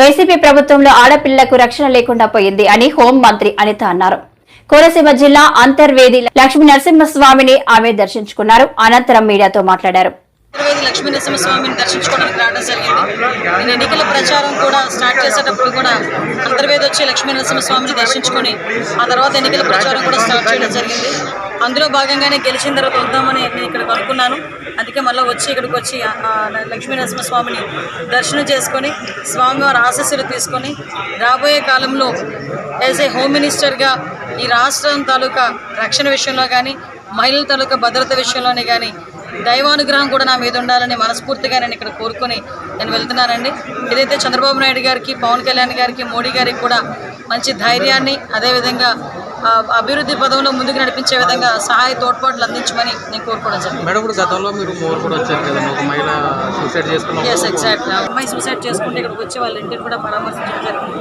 YCP ప్రభుత్వంలో ఆడపిల్లలకు రక్షణ లేకుండా పోయింది అని హోం మంత్రి అనిత అన్నారు. కోనసీమ జిల్లా అంతర్వేది లక్ష్మీ నరసింహస్వామిని ఆమె దర్శించుకున్నారు. అనంతరం మీడియాతో మాట్లాడారు. లక్ష్మీ నరసింహస్వామిని దర్శించుకోవడానికి రావడం జరిగింది. నేను ఎన్నికల ప్రచారం కూడా స్టార్ట్ చేసేటప్పుడు కూడా అంతర్వేది వచ్చి లక్ష్మీ నరసింహస్వామిని దర్శించుకొని ఆ తర్వాత ఎన్నికల ప్రచారం కూడా స్టార్ట్ చేయడం జరిగింది. అందులో భాగంగానే గెలిచిన తర్వాత వద్దామని నేను ఇక్కడికి అనుకున్నాను. అందుకే మళ్ళీ ఇక్కడికి వచ్చి లక్ష్మీ నరసింహస్వామిని దర్శనం చేసుకొని స్వామివారి ఆశీస్సులు తీసుకొని రాబోయే కాలంలో యాజ్ ఏ హోమ్ మినిస్టర్గా ఈ రాష్ట్రం తాలూకా రక్షణ విషయంలో కానీ మహిళల తాలూకా భద్రత విషయంలోనే కానీ దైవానుగ్రహం కూడా నా మీద ఉండాలని మనస్ఫూర్తిగా నేను ఇక్కడ కోరుకొని నేను వెళ్తున్నానండి. ఏదైతే చంద్రబాబు నాయుడు గారికి, పవన్ కళ్యాణ్ గారికి, మోడీ గారికి కూడా మంచి ధైర్యాన్ని, అదేవిధంగా అభివృద్ధి పదంలో ముందుకు నడిపించే విధంగా సహాయ తోడ్పాట్లు అందించమని నేను కోరుకోవడం జరిగింది. Yes, exactly. అమ్మాయి సూసైడ్ చేసుకుంటే ఇక్కడికి వచ్చి వాళ్ళ ఇంటిని కూడా పరామర్శించడం జరిగింది.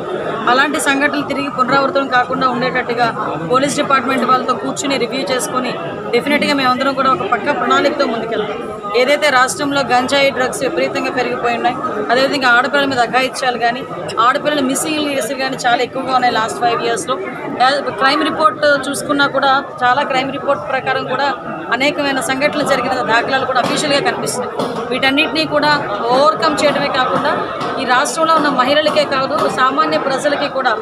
అలాంటి సంఘటనలు తిరిగి పునరావృతం కాకుండా ఉండేటట్టుగా పోలీస్ డిపార్ట్మెంట్ వాళ్ళతో కూర్చుని రివ్యూ చేసుకుని డెఫినెట్గా మేమందరం కూడా ఒక పక్క ప్రణాళికతో ముందుకెళ్తాం. ఏదైతే రాష్ట్రంలో గంజాయి డ్రగ్స్ విపరీతంగా పెరిగిపోయి ఉన్నాయి, అదేవిధంగా ఆడపిల్లల మీద అఘాయిత్యాలు కానీ ఆడపిల్లల మిస్సింగ్ కేసులు కానీ చాలా ఎక్కువగా ఉన్నాయి లాస్ట్ 5 yearsలో. క్రైమ్ రిపోర్ట్ చూసుకున్నా కూడా చాలా క్రైమ్ రిపోర్ట్ ప్రకారం కూడా అనేకమైన సంఘటనలు జరిగిన దాఖలాలు కూడా అఫీషియల్గా కనిపిస్తున్నాయి. వీటన్నిటినీ కూడా ఓవర్కమ్ చేయడమే కాకుండా ఈ రాష్ట్రంలో ఉన్న మహిళలకే కాదు సామాన్య ప్రజలకి కూడా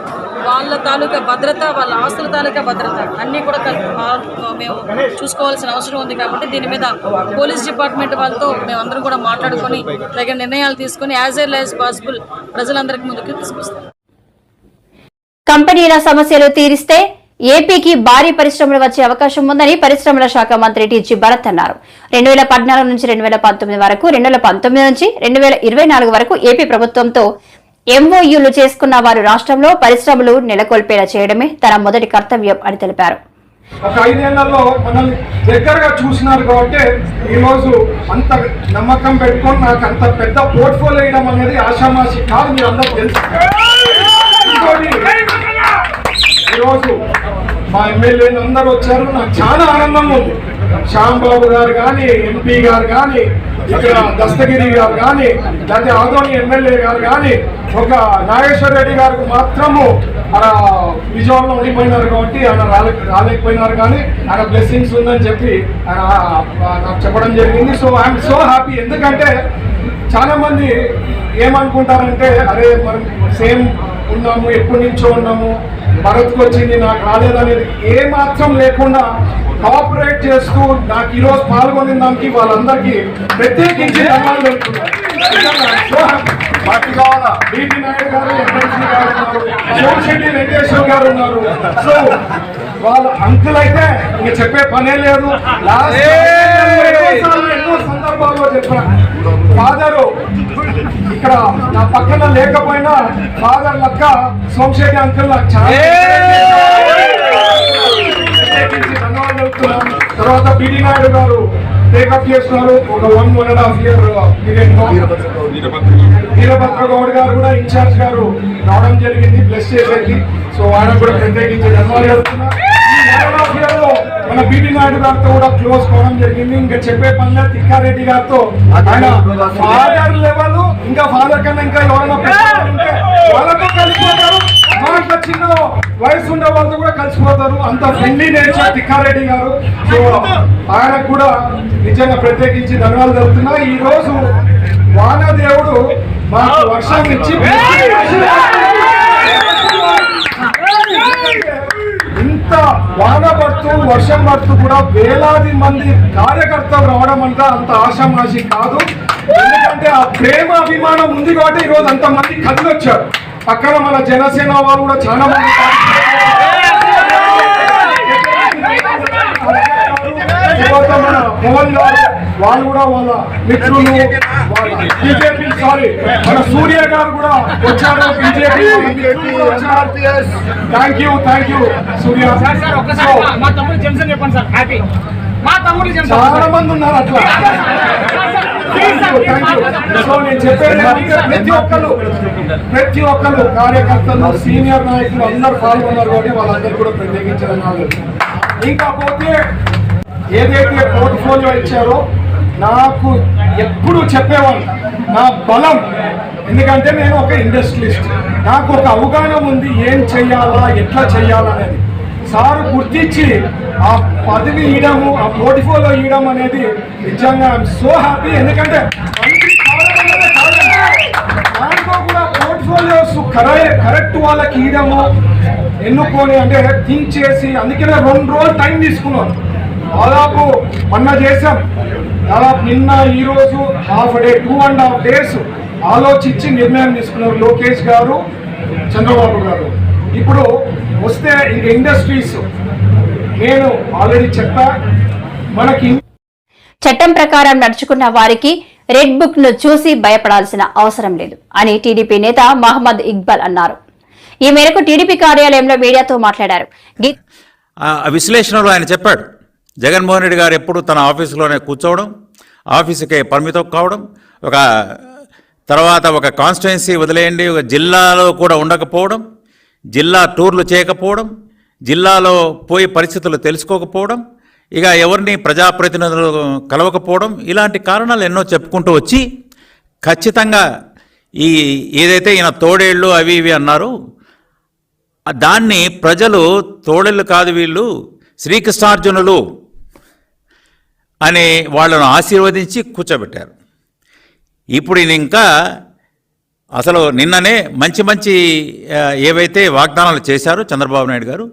వాళ్ళ తాలూకా భద్రత, వాళ్ళ ఆస్తుల తాలూకా భద్రత అన్నీ కూడా మేము చూసుకోవాల్సిన అవసరం ఉంది. కాబట్టి దీని మీద పోలీస్ డిపార్ట్మెంట్ వాళ్ళతో మేమందరం కూడా మాట్లాడుకొని తగిన నిర్ణయాలు తీసుకొని యాజ్ ఎర్లీ యాజ్ పాసిబుల్ ప్రజలందరికీ ముందుకు తీసుకొస్తాం. కంపెనీల సమస్యలు తీరిస్తే ఏపీకి భారీ పరిశ్రమలు వచ్చే అవకాశం ఉందని పరిశ్రమల శాఖ మంత్రి టీజీ భరత్ అన్నారు. 2014 నుంచి 2019 వరకు, 2019 నుంచి 2024 వరకు ఏపీ ప్రభుత్వంతో ఎంఓయూలు చేసుకున్న వారు రాష్ట్రంలో పరిశ్రమలు నెలకొల్పేలా చేయడమే తన మొదటి కర్తవ్యం అని తెలిపారు. ఒక 5 ఏళ్లలో మనల్ని దగ్గరగా చూసినారు కాబట్టి ఈరోజు అంత నమ్మకం పెట్టుకొని నాకు అంత పెద్ద పోర్ట్ఫోలియో వేయడం అనేది ఆషామాషి కాదు, మీరు అందరూ తెలుసు. ఈరోజు మా ఎమ్మెల్యేలు అందరూ వచ్చారు, నాకు చాలా ఆనందంగా ఉంది. శ్యాంబాబు గారు కానీ, ఎంపీ గారు కానీ, ఇక్కడ దస్తగిరి గారు కానీ, లేకపోతే ఆదోని ఎమ్మెల్యే గారు కానీ, ఒక నాగేశ్వర రెడ్డి గారికి మాత్రము విజయవాడలో ఉండిపోయినారు కాబట్టి ఆయన రాలేకపోయినారు. కానీ ఆయన బ్లెస్సింగ్స్ ఉందని చెప్పి ఆయన నాకు చెప్పడం జరిగింది. So I'm so happy. ఎందుకంటే చాలా మంది ఏమనుకుంటారంటే, అరే మనం సేమ్ ఉన్నాము, ఎప్పటి నుంచో ఉన్నాము, భరత్కు వచ్చింది నాకు రాలేదనేది ఏమాత్రం లేకుండా కోఆపరేట్ చేస్తూ నాకు ఈరోజు పాల్గొనిన దానికి వాళ్ళందరికీ ప్రత్యేకించి ధన్యవాదాలు తెలుపుతున్నాను. బీటీ నాయుడు గారు, ఎమ్మెల్సీ గారు ఉన్నారు, సోమిశెట్టి వెంకటేశ్వర్ గారు ఉన్నారు. సో వాళ్ళ అంకుల్ అయితే ఇంక చెప్పే పనే లేదు. ఎన్నో సందర్భాల్లో చెప్పాను. ఫాదరు ఇక్కడ నా పక్కన లేకపోయినా ఫాదర్ లక్క సోమిశెట్టి అంకుల్ నాకు చాలా ధన్యవాదాలు తెలుపుతున్నాను. తర్వాత బీటీ నాయుడు గారు టేకప్ చేస్తున్నారు ఒక 1.5 year పీరియడ్ లో. వీరభద్ర గౌడ్ గారు కూడా ఇన్ఛార్జ్ గారు రావడం జరిగింది బ్లెస్ చేసేది. సో ఆయన కూడా ప్రత్యేకించి ధన్యవాదాలు చెప్తున్నారు. 1.5 year లో మన బీటీ నాయుడు గారితో కూడా క్లోజ్ కావడం జరిగింది. ఇంకా చెప్పే పనిలో తిక్కారెడ్డి గారితో ఆయన ఫాదర్ లెవెల్, ఇంకా ఫాదర్ కన్నా ఇంకా ఎవరైనా ఉంటే వాళ్ళతో కలిసిపోతారు, మనకు చిన్న వయసు ఉండే వాళ్ళతో కూడా కలిసిపోతారు. అంత ఫ్రెండ్లీ నేచర్ తిక్కారెడ్డి గారు. సో ఆయనకు కూడా నిజంగా ప్రత్యేకించి ధన్యవాదాలు తెలుపుతున్నా. ఈ రోజు వానదేవుడు మాకు వర్షం ఇచ్చి ఇంత వాన పడుతూ వర్షం పడుతూ కూడా వేలాది మంది కార్యకర్తలు రావడం అంటే అంత ఆషామాషి కాదు. ఎందుకంటే ఆ ప్రేమ అభిమానం ఉంది కాబట్టి ఈరోజు అంత మంది కదిలి వచ్చారు. పక్కన మన జనసేన వాళ్ళు కూడా చాలా మంది, మన పవన్ గారు వాళ్ళు కూడా వాళ్ళ మిత్రులు, బీజేపీ మన సూర్య గారు కూడా వచ్చారు, బీజేపీ. థ్యాంక్ యూ సూర్య. చాలా మంది ఉన్నారు అట్లా. సో నేను చెప్పేది ప్రతి ఒక్కరు కార్యకర్తలు, సీనియర్ నాయకులు అందరూ పాల్గొన్నారు కాబట్టి వాళ్ళందరూ కూడా ప్రత్యేకించడం. ఇంకా పోతే ఏదైతే పోర్ట్ఫోలియో ఇచ్చారో నాకు ఎప్పుడు చెప్పేవాళ్ళు నా బలం, ఎందుకంటే నేను ఒక ఇండస్ట్రియలిస్ట్, నాకు ఒక అవగాహన ఉంది ఏం చెయ్యాలా ఎట్లా చెయ్యాలనేది. సార్ గుర్తించి ఆ పదవి ఇవ్వడము, ఆ పోర్ట్ఫోలియో ఇవ్వడం అనేది నిజంగా ఐఎమ్ సో హ్యాపీ. ఎందుకంటే మంత్రి కావాలనే కాదండి, దాంట్లో కూడా పోర్ట్ఫోలియోస్ కరెక్ట్ వాళ్ళకి ఇవ్వడము, ఎన్నుకొని అంటే థింక్ చేసి, అందుకనే 2 రోజులు టైం తీసుకున్నాం. దాదాపు మొన్న చేసాం, దాదాపు నిన్న ఈరోజు హాఫ్ డే 2.5 days ఆలోచించి నిర్ణయం తీసుకున్నారు లోకేష్ గారు, చంద్రబాబు గారు. ఇప్పుడు వస్తే ఇంక ఇండస్ట్రీస్ నేను ఆల్రెడీ చెప్పా, మనకి చట్టం ప్రకారం నడుచుకున్న వారికి రెడ్ బుక్ ను చూసి భయపడాల్సిన అవసరం లేదు అని టీడీపీ నేత మహమ్మద్ ఇక్బాల్ అన్నారు. ఈ మేరకు టీడీపీ కార్యాలయంలో మీడియాతో మాట్లాడారు. విశ్లేషణలో ఆయన చెప్పాడు, జగన్మోహన్ రెడ్డి గారు ఎప్పుడు తన ఆఫీసులోనే కూర్చోవడం, ఆఫీసుకే పరిమితం కావడం, తర్వాత ఒక కాన్స్టిట్యుయెన్సీ వదిలేయండి, ఒక జిల్లాలో కూడా ఉండకపోవడం, జిల్లా టూర్లు చేయకపోవడం, జిల్లాలో పోయి పరిస్థితులు తెలుసుకోకపోవడం, ఇక ఎవరిని ప్రజాప్రతినిధులు కలవకపోవడం, ఇలాంటి కారణాలు ఎన్నో చెప్పుకుంటూ వచ్చి ఖచ్చితంగా ఏదైతే ఈయన తోడేళ్ళు అవి ఇవి అన్నారు, దాన్ని ప్రజలు తోడేళ్ళు కాదు వీళ్ళు శ్రీకృష్ణార్జునులు అని వాళ్ళను ఆశీర్వదించి కూర్చోబెట్టారు. ఇప్పుడు ఈయన ఇంకా అసలు నిన్ననే మంచి ఏవైతే వాగ్దానాలు చేశారో చంద్రబాబు నాయుడు గారు,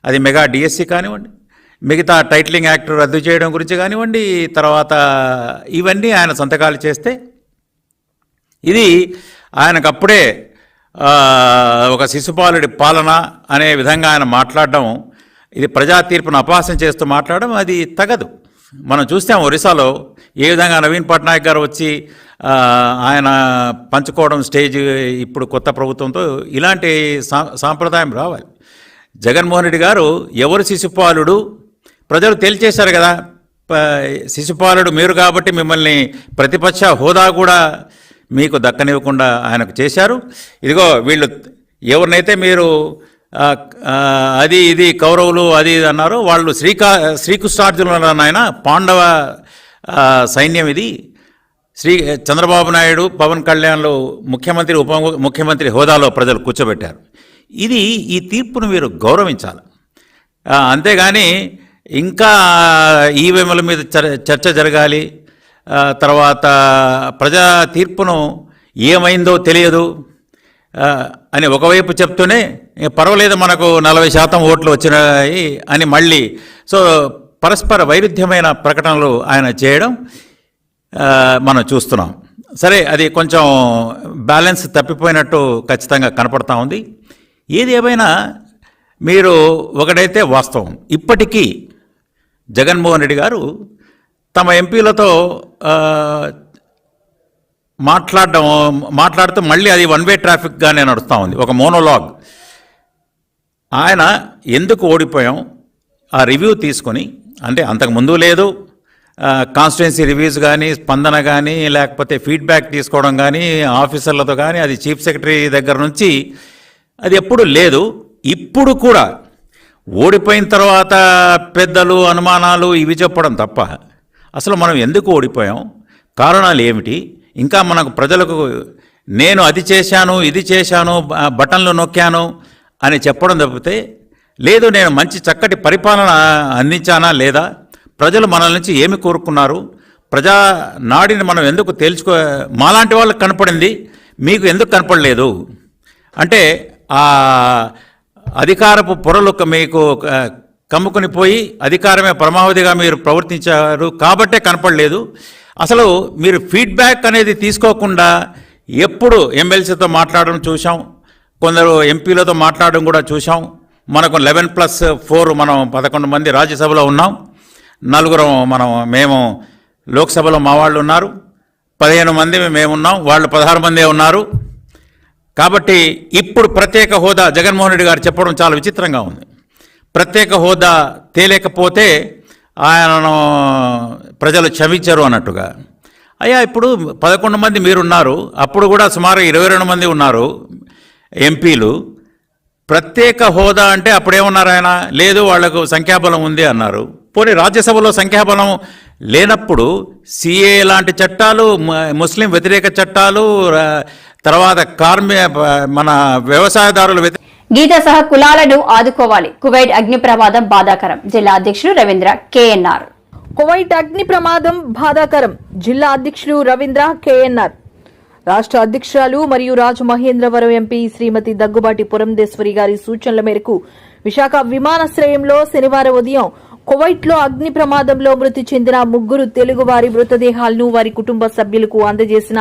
అది మెగా డిఎస్సి కానివ్వండి, మిగతా టైటిలింగ్ యాక్ట్ రద్దు చేయడం గురించి కానివ్వండి, తర్వాత ఇవన్నీ ఆయన సంతకాలు చేస్తే ఇది ఆయనకు అప్పుడే ఒక శిశుపాలుడి పాలన అనే విధంగా ఆయన మాట్లాడడం, ఇది ప్రజా తీర్పును అపహాస్యం చేస్తూ మాట్లాడడం అది తగదు. మనం చూస్తాం ఒరిస్సాలో ఏ విధంగా నవీన్ పట్నాయక్ గారు వచ్చి ఆయన పంచుకోవడం స్టేజ్, ఇప్పుడు కొత్త ప్రభుత్వంతో ఇలాంటి సాంప్రదాయం రావాలి. జగన్మోహన్ రెడ్డి గారు ఎవరు శిశుపాలుడు ప్రజలు తేల్చేశారు కదా, శిశుపాలుడు మీరు కాబట్టి మిమ్మల్ని ప్రతిపక్ష హోదా కూడా మీకు దక్కనివ్వకుండా ఆయనకు చేశారు. ఇదిగో వీళ్ళు ఎవరినైతే మీరు అది ఇది కౌరవులు అది ఇది అన్నారు, వాళ్ళు శ్రీకృష్ణార్జునులు ఆయన పాండవ సైన్యం. ఇది చంద్రబాబు నాయుడు, పవన్ కళ్యాణ్లు ముఖ్యమంత్రి ఉప ముఖ్యమంత్రి హోదాలో ప్రజలు కూర్చోబెట్టారు. ఈ తీర్పును మీరు గౌరవించాలి. అంతేగాని ఇంకా ఈవీఎంల మీద చర్చ జరగాలి, తర్వాత ప్రజా తీర్పును ఏమైందో తెలియదు అని ఒకవైపు చెప్తూనే పర్వాలేదు మనకు 40% ఓట్లు వచ్చినాయి అని మళ్ళీ పరస్పర వైరుధ్యమైన ప్రకటనలు ఆయన చేయడం మనం చూస్తున్నాం. సరే, అది కొంచెం బ్యాలెన్స్ తప్పిపోయినట్టు ఖచ్చితంగా కనపడతా ఉంది. ఏది ఏమైనా మీరు ఒకటైతే వాస్తవం, ఇప్పటికీ జగన్మోహన్ రెడ్డి గారు తమ ఎంపీలతో మాట్లాడుతూ మళ్ళీ అది 1-way ట్రాఫిక్గానే నడుస్తూ ఉంది, ఒక మోనోలాగ్. ఆయన ఎందుకు ఓడిపోయాం ఆ రివ్యూ తీసుకొని, అంటే అంతకుముందు లేదు కాన్స్టిట్యుయెన్సీ రివ్యూస్ కానీ, స్పందన కానీ, లేకపోతే ఫీడ్బ్యాక్ తీసుకోవడం కానీ ఆఫీసర్లతో కానీ, అది చీఫ్ సెక్రటరీ దగ్గర నుంచి అది ఎప్పుడు లేదు. ఇప్పుడు కూడా ఓడిపోయిన తర్వాత పెద్దలు అనుమానాలు ఇవి చెప్పడం తప్ప అసలు మనం ఎందుకు ఓడిపోయాం, కారణాలు ఏమిటి, ఇంకా మనకు ప్రజలకు నేను అది చేశాను ఇది చేశాను బటన్లు నొక్కాను అని చెప్పడం తప్పితే లేదు నేను మంచి చక్కటి పరిపాలన అందించానా లేదా, ప్రజలు మన నుంచి ఏమి కోరుకున్నారు, ప్రజా నాడిని మనం ఎందుకు మాలాంటి వాళ్ళకి కనపడింది మీకు ఎందుకు కనపడలేదు అంటే ఆ అధికారపు పొరలు మీకు కమ్ముకొని పోయి అధికారమే పరమావధిగా మీరు ప్రవర్తించారు కాబట్టే కనపడలేదు. అసలు మీరు ఫీడ్బ్యాక్ అనేది తీసుకోకుండా ఎప్పుడు ఎమ్మెల్సీతో మాట్లాడడం చూసాం, కొందరు ఎంపీలతో మాట్లాడడం కూడా చూసాం. మనకు 11+4 మనం 11 మంది రాజ్యసభలో ఉన్నాం, 4 మేము లోక్సభలో మా వాళ్ళు ఉన్నారు, 15 మంది మేమున్నాం, వాళ్ళు 16 మందే ఉన్నారు. కాబట్టి ఇప్పుడు ప్రత్యేక హోదా జగన్మోహన్ రెడ్డి గారు చెప్పడం చాలా విచిత్రంగా ఉంది. ప్రత్యేక హోదా తేలేకపోతే ఆయనను ప్రజలు క్షమించరు అన్నట్టుగా. అయ్యా ఇప్పుడు 11 మంది మీరున్నారు, అప్పుడు కూడా సుమారు 22 మంది ఉన్నారు ఎంపీలు. ప్రత్యేక హోదా అంటే అప్పుడేమన్నారు ఆయన, లేదు వాళ్లకు సంఖ్యాబలం ఉంది అన్నారు. పోనీ రాజ్యసభలో సంఖ్యాబలం లేనప్పుడు సిఏ లాంటి చట్టాలు, ముస్లిం వ్యతిరేక చట్టాలు, తర్వాత మన వ్యవసాయదారుల గీత సహా కులాలను ఆదుకోవాలి. కువైట్ అగ్ని ప్రమాదం బాధాకరం. జిల్లా అధ్యక్షులు రవీంద్ర కేఎన్ఆర్. కువైట్ అగ్ని ప్రమాదం బాధాకరం. జిల్లా అధ్యక్షులు రవీంద్ర కేఎన్ఆర్. రాష్ట్ర అధ్యక్షురాలు మరియు రాజమహేంద్రవరం ఎంపీ శ్రీమతి దగ్గుబాటి పురంధేశ్వరి గారి సూచనల మేరకు విశాఖ విమానాశ్రయంలో శనివారం ఉదయం కువైట్లో అగ్ని ప్రమాదంలో మృతి చెందిన 3 తెలుగువారి మృతదేహాలను వారి కుటుంబ సభ్యులకు అందజేసిన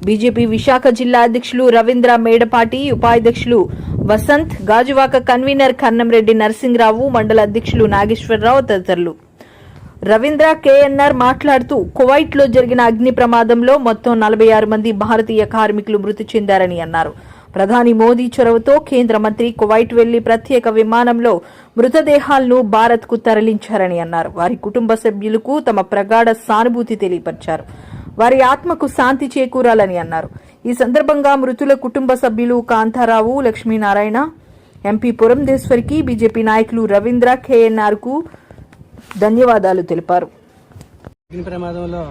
బీజేపీ విశాఖ జిల్లా అధ్యక్షులు రవీంద్ర మేడపాటి, ఉపాధ్యక్షులు వసంత్, గాజువాక కన్వీనర్ కన్నంరెడ్డి నరసింహరావు, మండల అధ్యక్షులు నాగేశ్వరరావు తదితరులు. రవీంద్ర కేఎన్ఆర్ మాట్లాడుతూ కువైట్లో జరిగిన అగ్ని ప్రమాదంలో మొత్తం 46 మంది భారతీయ కార్మికులు మృతి చెందారని అన్నారు. ప్రధాని మోదీ చొరవతో కేంద్ర మంత్రి కువైట్ వెళ్లి ప్రత్యేక విమానంలో మృతదేహాలను భారత్ కు తరలించారని అన్నారు. వారి కుటుంబ సభ్యులకు తమ ప్రగాఢ సానుభూతి తెలియపరిచారు. వారి ఆత్మకు శాంతి చేకూరాలని అన్నారు. ఈ సందర్భంగా మృతుల కుటుంబ సభ్యులు కాంతారావు, లక్ష్మీనారాయణ, ఎంపీ పురంధేశ్వరికి, బీజేపీ నాయకులు రవీంద్ర కేఎన్ఆర్ కు ధన్యవాదాలు తెలిపారు. అగ్ని ప్రమాదంలో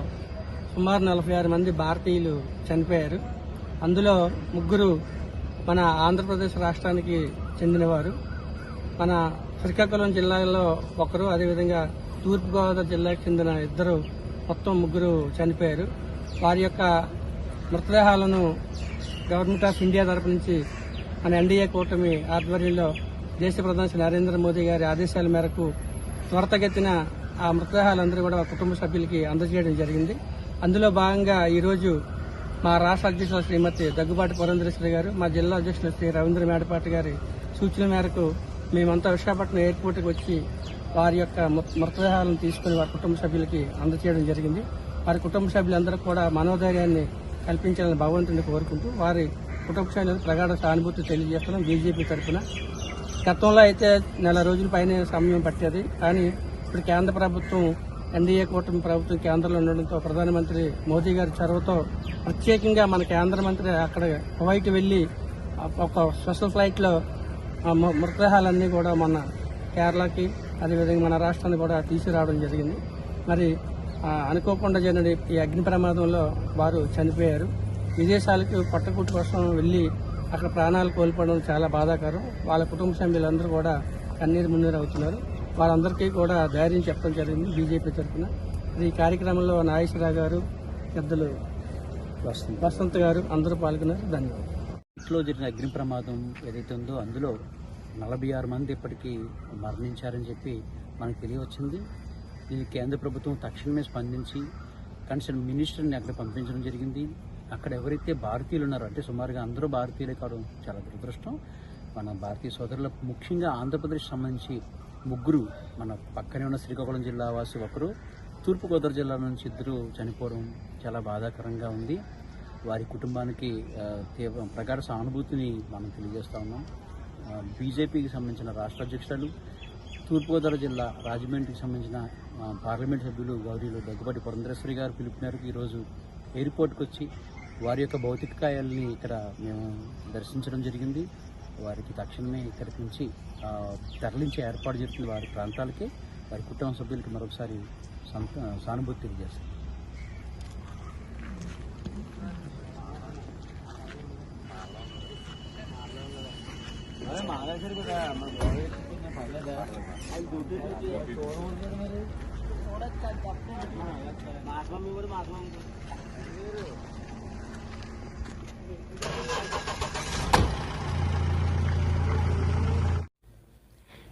సుమారు 46 మంది భారతీయులు చనిపోయారు. అందులో 3 మన ఆంధ్రప్రదేశ్ రాష్ట్రానికి చెందినవారు. మన శ్రీకాకుళం జిల్లాలో ఒకరు, అదేవిధంగా తూర్పుగోదావరి జిల్లాకు చెందిన 2, మొత్తం 3 చనిపోయారు. వారి యొక్క మృతదేహాలను గవర్నమెంట్ ఆఫ్ ఇండియా తరపు నుంచి మన ఎన్డీఏ కూటమి ఆధ్వర్యంలో దేశ ప్రధాని నరేంద్ర మోదీ గారి ఆదేశాల మేరకు త్వరితగతిన ఆ మృతదేహాలందరూ కూడా కుటుంబ సభ్యులకి అందజేయడం జరిగింది. అందులో భాగంగా ఈరోజు మా రాష్ట్ర అధ్యక్షులు శ్రీమతి దగ్గుబాటి పురంధేశ్వరి గారు, మా జిల్లా అధ్యక్షులు శ్రీ రవీంద్ర మేడపాటి గారి సూచన మేరకు మేమంతా విశాఖపట్నం ఎయిర్పోర్ట్కి వచ్చి వారి యొక్క మృతదేహాలను తీసుకుని వారి కుటుంబ సభ్యులకి అందజేయడం జరిగింది. వారి కుటుంబ సభ్యులందరూ కూడా మనోధైర్యాన్ని కల్పించాలని భగవంతుని కోరుకుంటూ వారి కుటుంబ సభ్యులకు ప్రగాఢ సానుభూతి తెలియజేస్తున్నాం బీజేపీ తరఫున. గతంలో అయితే 4 రోజుల పైన సమయం పట్టేది, కానీ ఇప్పుడు కేంద్ర ప్రభుత్వం, ఎన్డీఏ కూటమి ప్రభుత్వం కేంద్రంలో ఉండడంతో ప్రధానమంత్రి మోదీ గారి చొరవతో ప్రత్యేకంగా మన కేంద్ర మంత్రి అక్కడ కువైట్ వెళ్లి ఒక స్పెషల్ ఫ్లైట్లో మృతదేహాలన్నీ కూడా మన కేరళకి, అదేవిధంగా మన రాష్ట్రాన్ని కూడా తీసుకురావడం జరిగింది. మరి అనుకోకుండా జరిగిన ఈ అగ్ని ప్రమాదంలో వారు చనిపోయారు. విదేశాలకు పట్టకుట్టు కోసం వెళ్లి అక్కడ ప్రాణాలు కోల్పోవడం చాలా బాధాకరం. వాళ్ళ కుటుంబ సభ్యులందరూ కూడా కన్నీరు మున్నీరు అవుతున్నారు. వారందరికీ కూడా ధైర్యం చెప్పడం జరిగింది బీజేపీ తరఫున. ఈ కార్యక్రమంలో నాగేశ్వరరావు గారు, పెద్దలు వసంత్ గారు అందరూ పాల్గొన్నారు. ధన్యవాదాలు. ఇంట్లో జరిగిన అగ్ని ప్రమాదం ఏదైతే ఉందో అందులో 46 మంది ఇప్పటికీ మరణించారని చెప్పి మనకు తెలియవచ్చింది. ఇది కేంద్ర ప్రభుత్వం తక్షణమే స్పందించి కన్సర్న్ మినిస్టర్ని అక్కడ పంపించడం జరిగింది. అక్కడ ఎవరైతే భారతీయులు ఉన్నారో, అంటే సుమారుగా అందరూ భారతీయులే కావడం చాలా దురదృష్టం. మన భారతీయ సోదరులకు ముఖ్యంగా ఆంధ్రప్రదేశ్ సంబంధించి 3, మన పక్కనే ఉన్న శ్రీకాకుళం జిల్లా వాసి 1, తూర్పుగోదావరి జిల్లా నుంచి 2 చనిపోవడం చాలా బాధాకరంగా ఉంది. వారి కుటుంబానికి ప్రగాఢ సానుభూతిని మనం తెలియజేస్తా ఉన్నాం. బీజేపీకి సంబంధించిన రాష్ట్ర అధ్యక్షులు, తూర్పుగోదావరి జిల్లా రాజమండ్రికి సంబంధించిన పార్లమెంట్ సభ్యులు గౌరీలు దగ్గుబాటి పురంధేశ్వరి గారు పిలుపు మేరకు ఈరోజు ఎయిర్పోర్ట్కి వచ్చి వారి యొక్క భౌతిక కాయాలని ఇక్కడ మేము దర్శించడం జరిగింది. వారికి తక్షణమే ఇక్కడి నుంచి తరలించే ఏర్పాటు జరుగుతుంది. వారి ప్రాంతాలకి, వారి కుటుంబ సభ్యులకి మరొకసారి సానుభూతి తెలియజేస్తాం.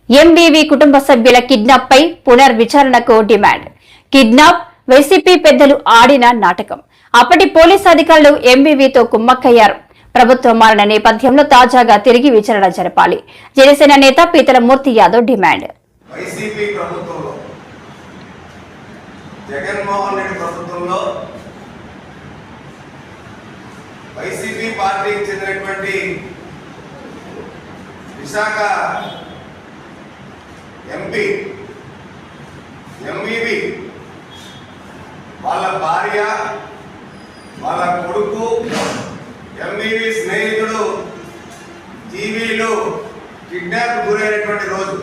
ఎంబీవీ కుటుంబ సభ్యుల కిడ్నాప్ పై పునర్విచారణకు డిమాండ్. కిడ్నాప్ వైసీపీ పెద్దలు ఆడిన నాటకం. అప్పటి పోలీసు అధికారులు ఎంబీవీతో కుమ్మక్కయ్యారు. ప్రభుత్వం మారిన నేపథ్యంలో తాజాగా తిరిగి విచారణ జరపాలి. జనసేన నేత పీతల మూర్తి యాదవ్ డిమాండ్. వైసీపీ ప్రభుత్వంలో, జగన్మోహన్ రెడ్డి ప్రభుత్వంలో వైసీపీ పార్టీకి చెందినటువంటి విశాఖ ఎంపీ ఎంబీవీ వాళ్ళ భార్య, వాళ్ళ కొడుకు, ఎంబీవీ స్నేహితుడు టీవీలో కిడ్నాప్ గురైనటువంటి రోజు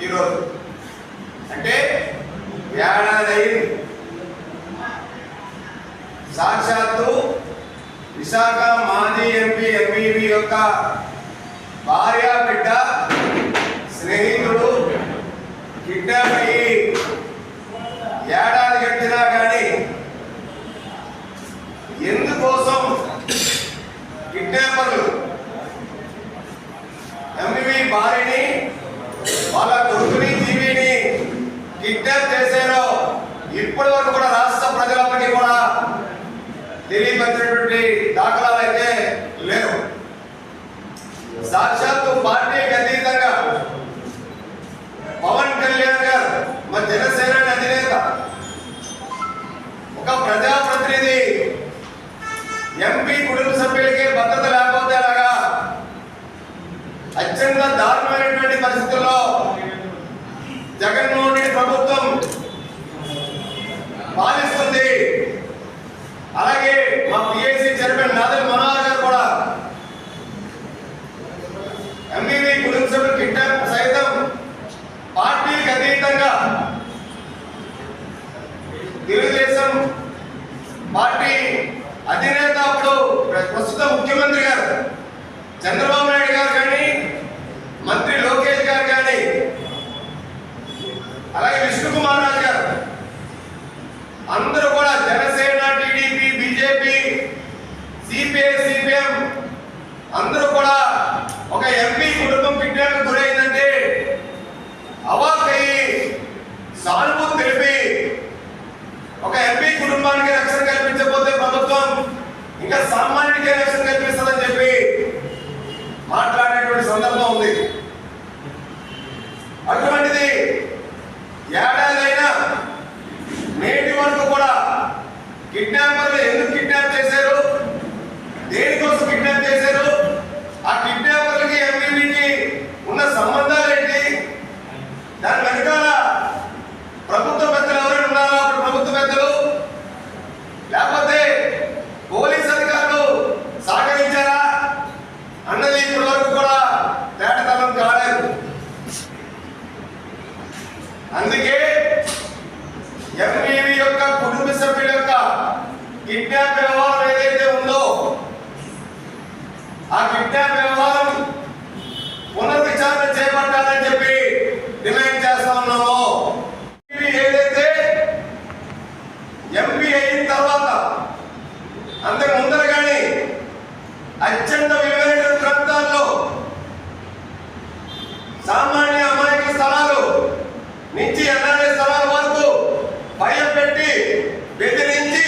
ఈరోజు. అంటే ఏడాది అయింది. సాక్షాత్తు విశాఖ మాజీ ఎంపీ ఎంఈవి యొక్క భార్య బిడ్డ స్నేహితుడు కిడ్నాప్ అయ్యి ఏడాది గడిచినా కానీ ఎందుకోసం కిడ్నాపర్లు ఎంఈవి భార్యని వాళ్ళ కొడుకుని జీవిని కిడ్నాప్ చేశారో ఇప్పటి వరకు కూడా రాష్ట్ర ప్రజలందరికీ కూడా తెలియపరిచినటువంటి దాఖలాలు అయితే లేవు. సాక్షాత్తు పార్టీకి అతీతంగా పవన్ కళ్యాణ్ గారు మా జనసేన అధినేత ఒక ప్రజాప్రతినిధి ఎంపీ కుటుంబ సభ్యులకి భద్రత లేకపోతే అలాగా అత్యంత దారుణమైనటువంటి పరిస్థితుల్లో జగన్మోహన్ రెడ్డి ప్రభుత్వం పాలిస్తుంది. అలాగే మా పిఎస్సి చైర్మన్ నాదల్ మనోహర్ గారు కూడా ఎంఈవి కుటుంబ సభ్యుల కిడ్నాప్ సైతం పార్టీకి అతీతంగా తెలుగుదేశం పార్టీ అధినేత అప్పుడు ప్రస్తుత ముఖ్యమంత్రి గారు చంద్రబాబు నాయుడు గారు కానీ మంత్రి లోకేష్ గారు కానీ అలాగే విష్ణుకుమార్ రాజు గారు అందరూ కూడా Janasena TDP BJP CPI CPM అందరూ కూడా ఒక ఎంపీ కుటుంబం కిడ్నాప్ గురైందంటే అవాక్కయ్యి సానుభూతి తెలిపి ఒక ఎంపీ కుటుంబానికి రక్షణ కల్పించకపోతే ప్రభుత్వం ఇంకా సామాన్యుడికే రక్షణ కల్పిస్తుందని చెప్పి మాట్లాడేటువంటి సందర్భం ఉంది. అటువంటిది ఏడాదైనా నేటి వరకు కూడా కిడ్నాపర్లు ఎందుకు కిడ్నాప్ చేశారు, దేనికోసం కిడ్నాప్ చేశారు, ఆ కిడ్నాపర్లకి ఎంపీకి ఉన్న సంబంధాలు ఏంటి, దాని వెనకాల ప్రభుత్వ పెద్దలు ఎవరైనా ఉన్నారా, అప్పుడు ప్రభుత్వ పెద్దలు లేకపోతే పోలీస్ అధికారులు సహకరించారా అన్నది ఇప్పటి వరకు కూడా తేటతలం కాలేదు. అందుకే ఎంఈవి యొక్క కుటుంబ సభ్యుల యొక్క కిడ్నాప్ వ్యవహారం ఏదైతే ఉందో ఆ కిడ్నాప్ వ్యవహారం పునర్విచారణ చేపట్టాలని చెప్పి డిమాండ్ చేస్తా ఉన్నాము. ఏదైతే ఎంపీ అయిన తర్వాత అంతకు ముందర కానీ అత్యంత విలువైన ప్రాంతాల్లో సామాన్య అమాయక స్థలాలు నుంచి ఎన్ఆర్ఐ స్థలాల వరకు భయం పెట్టి బెదిరించి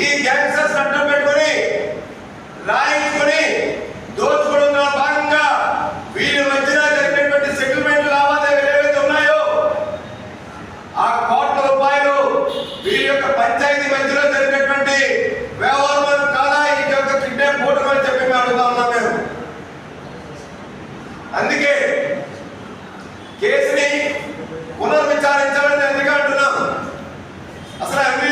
ఈ గ్యాంగ్స్టర్స్ అడ్డం పెట్టుకుని రాయించుకుని దోచుకోవడంలో భాగంగా వీరి మధ్యన జరిగినటువంటి సెటిల్మెంట్ లావాదేవీలు ఏవైతే ఉన్నాయో ఆ కోట్ల రూపాయలు వీరి యొక్క పంచాయతీ మధ్యలో జరిగినటువంటి వ్యవహారం కాదా ఈ యొక్క కిడ్నాప్ కూటమి అని చెప్పి మేము అడుగుతా ఉన్నాం. మేము అందుకే కేసుని పునర్విచారించాలని ఎందుకు అంటున్నాం. అసలు ఎంపీ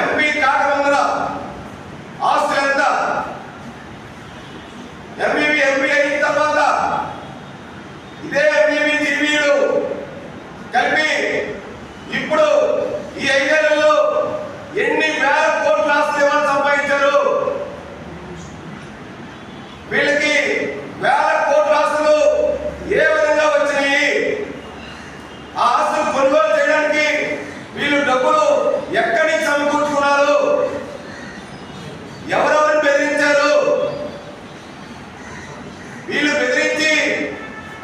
ఎంపీ కాకముందర ఆస్తులు ఎంత, ఎంపీ అయిన తర్వాత ఇదే ఎంపీ జీవీలు కలిపి ఇప్పుడు ఈ 5 ఏళ్లలో ఎన్ని వేల కోట్ల ఆస్తులు ఇవాళ సంపాదించారు. వీళ్ళకి వేల కోట్ల ఆస్తులు ఏ విధంగా వచ్చినాయి, ఆ ఆస్తులు కొనుగోలు చేయడానికి వీళ్ళు డబ్బులు ఎక్కడి నుంచి సమకూర్చుకున్నారు, ఎవరెవరు బెదిరించారు, వీళ్ళు బెదిరించి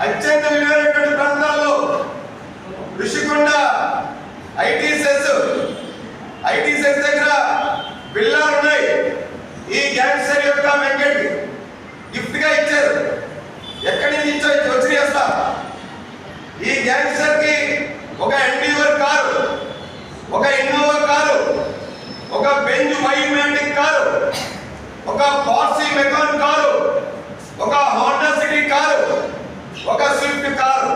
అత్యంత విలువైనటువంటి ప్రాంతాల్లో ఋషికొండ ఐటీ సెస్ దగ్గర బిల్లాలు ఉన్నాయి. ఈ గ్యాంగ్స్టర్ యొక్క వెంకట్ గిఫ్ట్ గా ఇచ్చారు. ఎక్కడి నుంచి వచ్చినాయి అసలు ఈ గ్యాంగ్స్టర్ కి ఒక ఎన్డీవర్ కారు, ఒక ఇన్నోవా కారు, ఒక బెంజ్ వైమాటిక్ కారు, ఒక పార్సీ మెకాన్ కారు, ఒక హోండా సిటీ కారు, ఒక స్విఫ్ట్ కారు